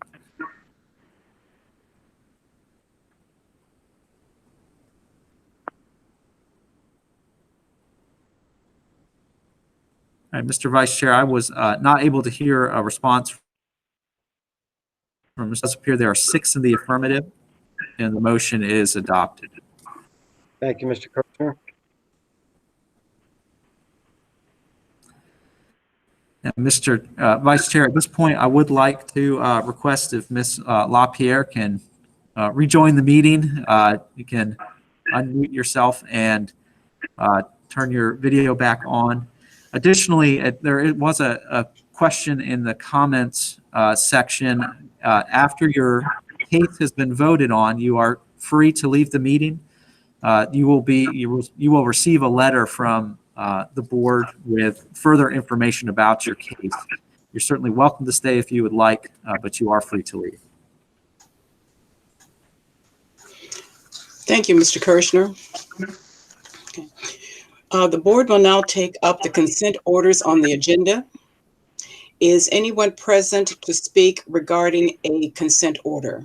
All right, Mr. Vice Chair, I was not able to hear a response from Mr. Appear. There are 6 in the affirmative, and the motion is adopted. Thank you, Mr. Kirchner. And Mr. Vice Chair, at this point, I would like to request if Ms. LaPierre can rejoin the meeting. You can unmute yourself and turn your video back on. Additionally, there was a question in the comments section. After your case has been voted on, you are free to leave the meeting. You will receive a letter from the board with further information about your case. You're certainly welcome to stay if you would like, but you are free to leave. Thank you, Mr. Kirshner. Okay. The board will now take up the consent orders on the agenda. Is anyone present to speak regarding a consent order?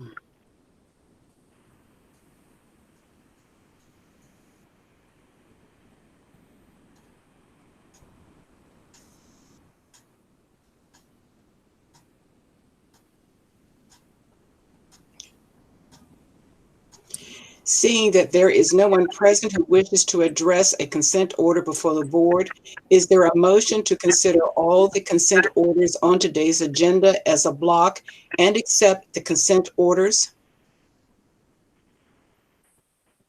Seeing that there is no one present who wishes to address a consent order before the board, is there a motion to consider all the consent orders on today's agenda as a block and accept the consent orders?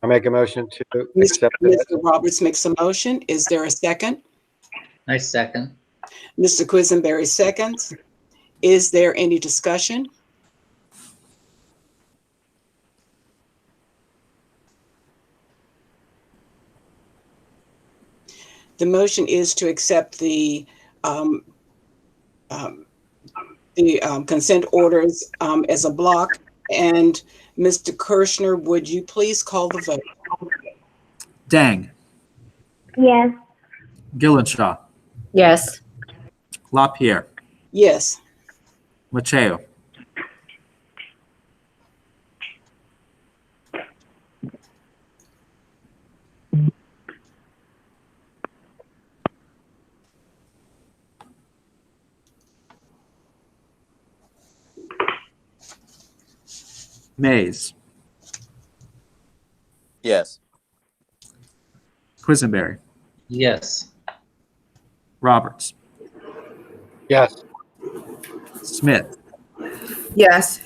I make a motion to accept that. Mr. Roberts makes a motion. Is there a second? I second. Mr. Quisenberry seconds. Is there any discussion? The motion is to accept the consent orders as a block. And Mr. Kirshner, would you please call the vote? Dang, Yes. Gillenshaw, Yes. LaPierre, Yes. Mateo, Mays, Yes. Quisenberry, Yes. Roberts, Yes. Smith, Yes.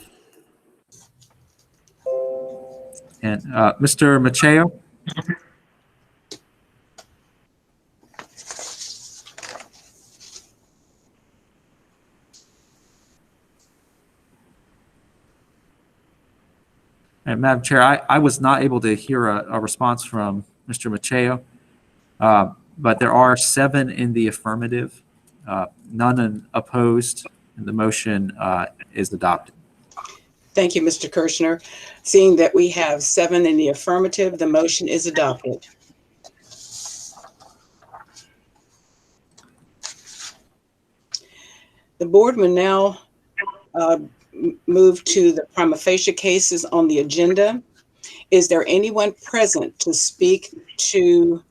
and Mr. Mateo. And Madam Chair, I was not able to hear a response from Mr. Mateo, but there are 7 in the affirmative, none opposed, and the motion is adopted. Thank you, Mr. Kirshner. Seeing that we have 7 in the affirmative, the motion is adopted. The board will now move to the prima facie cases on the agenda. Is there anyone present to speak to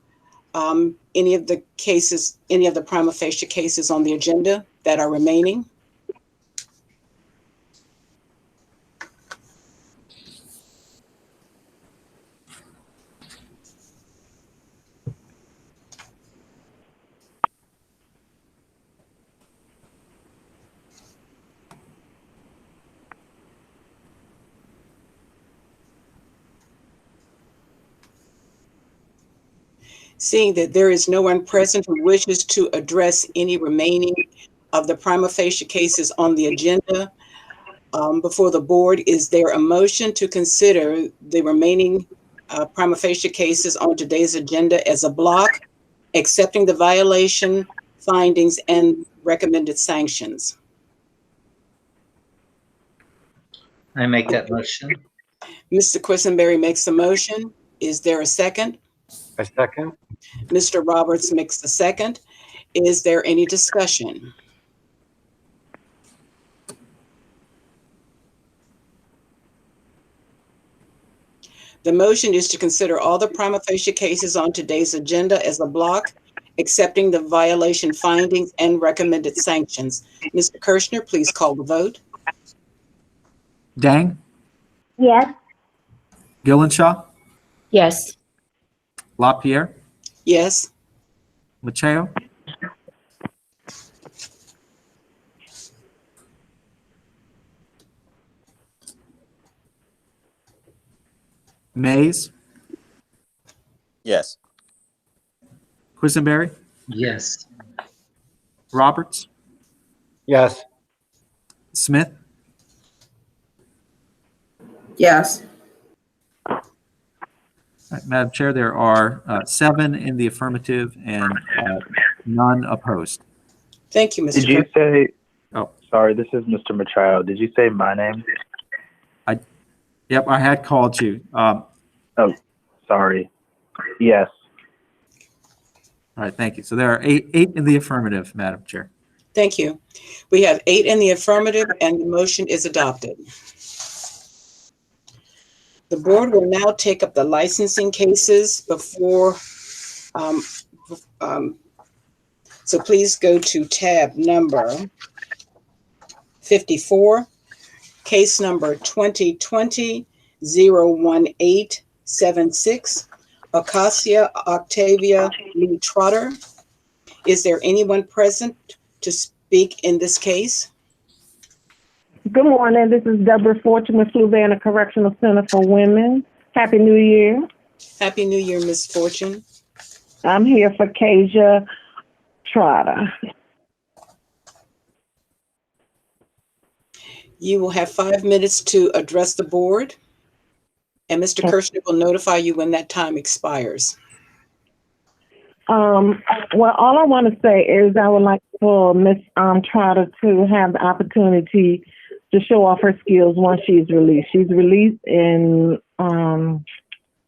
any of the cases, any of the prima facie cases on the agenda that are remaining? Seeing that there is no one present who wishes to address any remaining of the prima facie cases on the agenda before the board, is there a motion to consider the remaining prima facie cases on today's agenda as a block, accepting the violation findings and recommended sanctions? I make that motion. Mr. Quisenberry makes the motion. Is there a second? A second. Mr. Roberts makes the second. Is there any discussion? The motion is to consider all the prima facie cases on today's agenda as a block, accepting the violation findings and recommended sanctions. Mr. Kirschner, please call the vote. Dang, Yes. Gillenshaw, Yes. LaPierre, Yes. Macheo, Mays, Yes. Quisenberry, Yes. Roberts, Yes. Smith, Yes. All right, Madam Chair, there are 7 in the affirmative and none opposed. Thank you, Mr. Did you say, Oh, sorry, this is Mr. Machado. Did you say my name? yep, I had called you. Oh, sorry. Yes. All right, thank you. So there are eight in the affirmative, Madam Chair. Thank you. We have 8 in the affirmative and the motion is adopted. The board will now take up the licensing cases before, so please go to tab number 54, case number 2020-01876, Acacia Octavia Lee Trotter. Is there anyone present to speak in this case? Good morning. This is Deborah Fortune with Fluvanna Correctional Center for Women. Happy New Year. Happy New Year, Ms. Fortune. I'm here for Kasia Trotter. You will have 5 minutes to address the board, and Mr. Kirschner will notify you when that time expires. Well, all I want to say is I would like for Ms. Trotter to have the opportunity to show off her skills once she's released. She's released in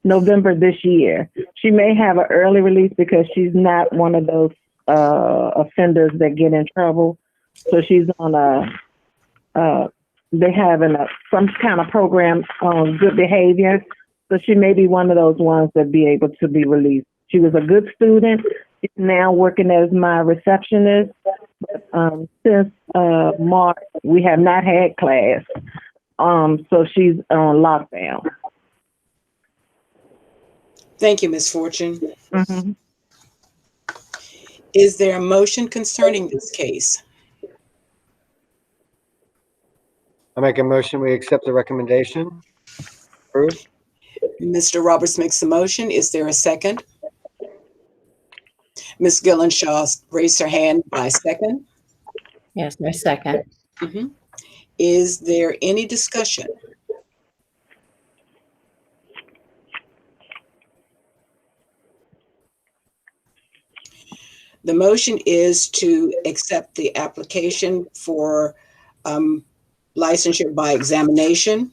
November this year. She may have an early release because she's not one of those offenders that get in trouble. So she's on they have some kind of program on good behavior. So she may be one of those ones that be able to be released. She was a good student. She's now working as my receptionist. Since March, we have not had class. So she's on lockdown. Thank you, Ms. Fortune. Mm-hmm. Is there a motion concerning this case? I make a motion, we accept the recommendation. Approved. Mr. Roberts makes the motion. Is there a second? Ms. Gillenshaw raised her hand by second. Yes, no second. Mm-hmm. Is there any discussion? The motion is to accept the application for licensure by examination.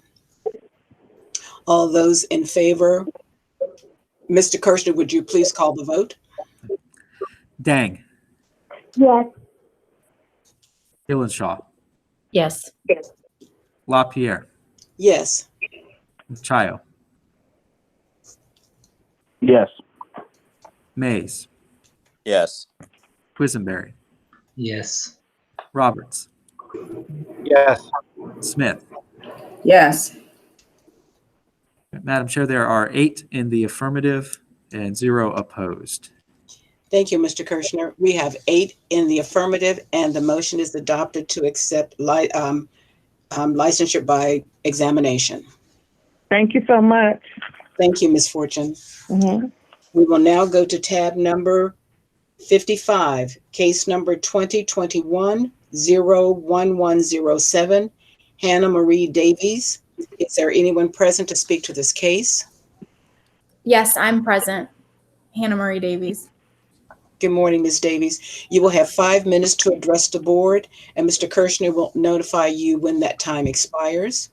All those in favor, Mr. Kirschner, would you please call the vote? Dang, Yes. Gillenshaw, Yes. LaPierre, Yes. Machado, Yes. Mays, Yes. Quisenberry, Yes. Roberts, Yes. Smith. Yes. Madam Chair, there are 8 in the affirmative and 0 opposed. Thank you, Mr. Kirschner. We have 8 in the affirmative, and the motion is adopted to accept licensure by examination. Thank you so much. Thank you, Ms. Fortune. Mm-hmm. We will now go to tab number 55, case number 2021-01107, Hannah Marie Davies. Is there anyone present to speak to this case? Yes, I'm present. Hannah Marie Davies. Good morning, Ms. Davies. You will have 5 minutes to address the board, and Mr. Kirschner will notify you when that time expires.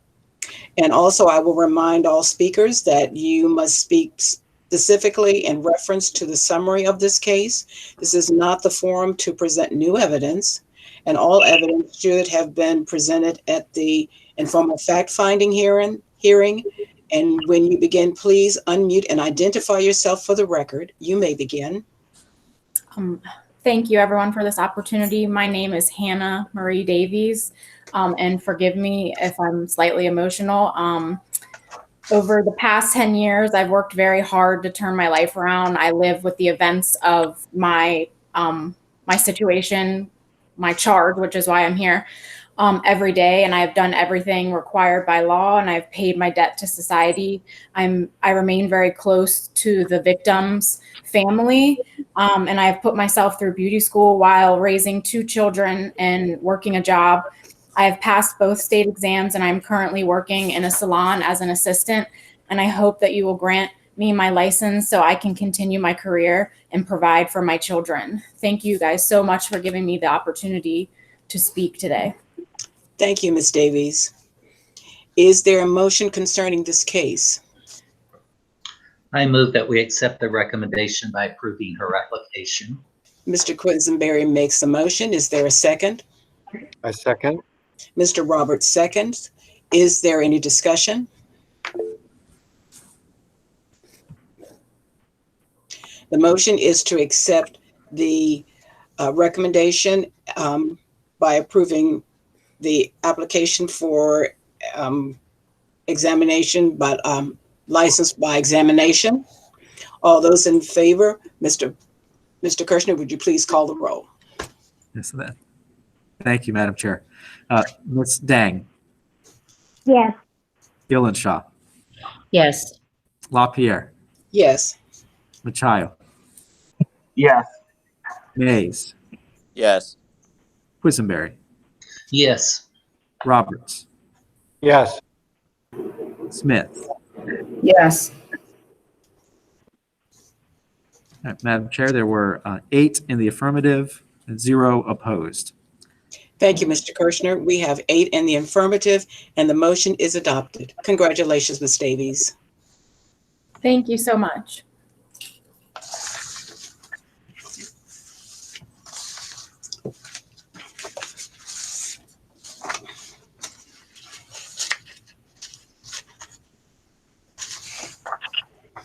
And also, I will remind all speakers that you must speak specifically in reference to the summary of this case. This is not the forum to present new evidence, and all evidence should have been presented at the informal fact-finding hearing. And when you begin, please unmute and identify yourself for the record. You may begin. Thank you, everyone, for this opportunity. My name is Hannah Marie Davies, and forgive me if I'm slightly emotional. Over the past 10 years, I've worked very hard to turn my life around. I live with the events of my situation, my charge, which is why I'm here, every day, and I've done everything required by law, and I've paid my debt to society. I remain very close to the victim's family, and I've put myself through beauty school while raising 2 children and working a job. I have passed both state exams, and I'm currently working in a salon as an assistant, and I hope that you will grant me my license so I can continue my career and provide for my children. Thank you guys so much for giving me the opportunity to speak today. Thank you, Ms. Davies. Is there a motion concerning this case? I move that we accept the recommendation by approving her application. Mr. Quisenberry makes the motion. Is there a second? I second. Mr. Roberts seconds. Is there any discussion? The motion is to accept the recommendation by approving the application for examination, but license by examination. All those in favor, Mr. Kirshner, would you please call the roll? Yes, thank you, Madam Chair. Ms. Dang, Yes. Gillenshaw, Yes. LaPierre, Yes. Machayo, Yes. Mays, Yes. Quisenberry, Yes. Roberts, Yes. Smith. Yes. All right, Madam Chair, there were 8 in the affirmative and 0 opposed. Thank you, Mr. Kirshner. We have 8 in the affirmative, and the motion is adopted. Congratulations, Ms. Davies. Thank you so much.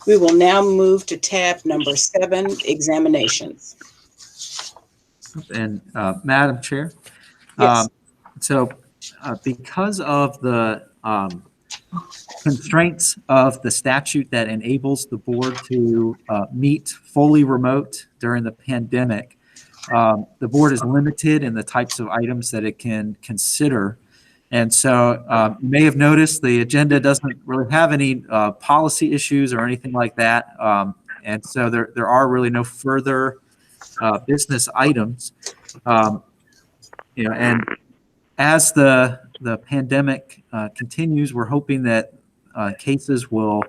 We will now move to tab number 7, examinations. And Madam Chair, Yes. because of the constraints of the statute that enables the board to meet fully remote during the pandemic, the board is limited in the types of items that it can consider. And so you may have noticed the agenda doesn't really have any policy issues or anything like that. And so there are really no further business items. And as the pandemic continues, we're hoping that cases will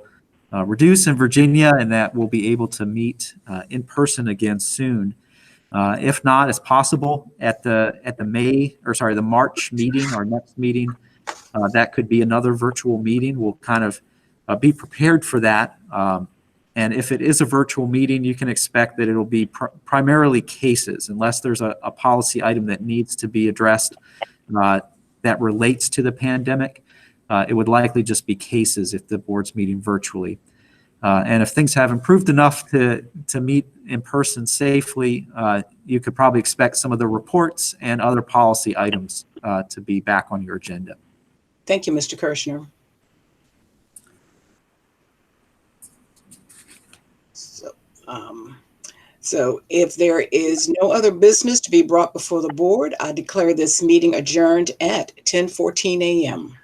reduce in Virginia and that we'll be able to meet in person again soon. If not, it's possible at the March meeting, our next meeting, that could be another virtual meeting. We'll kind of be prepared for that. And if it is a virtual meeting, you can expect that it'll be primarily cases, unless there's a policy item that needs to be addressed that relates to the pandemic. It would likely just be cases if the board's meeting virtually. And if things have improved enough to meet in person safely, you could probably expect some of the reports and other policy items to be back on your agenda. Thank you, Mr. Kirshner. So if there is no other business to be brought before the board, I declare this meeting adjourned at 10:14 a.m.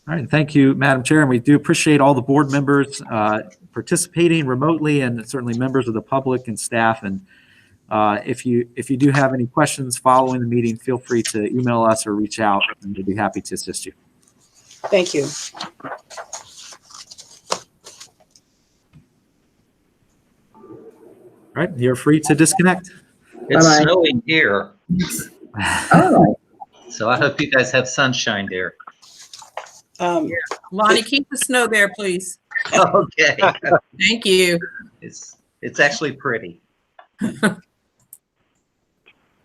All right, thank you, Madam Chair, and we do appreciate all the board members participating remotely, and certainly members of the public and staff. And if you do have any questions following the meeting, feel free to email us or reach out, and we'd be happy to assist you. Thank you. All right, you're free to disconnect. It's Bye-bye. snowing here, Oh, so I hope you guys have sunshine there. Lonnie, keep the snow there, please. Okay. Thank you. It's actually pretty.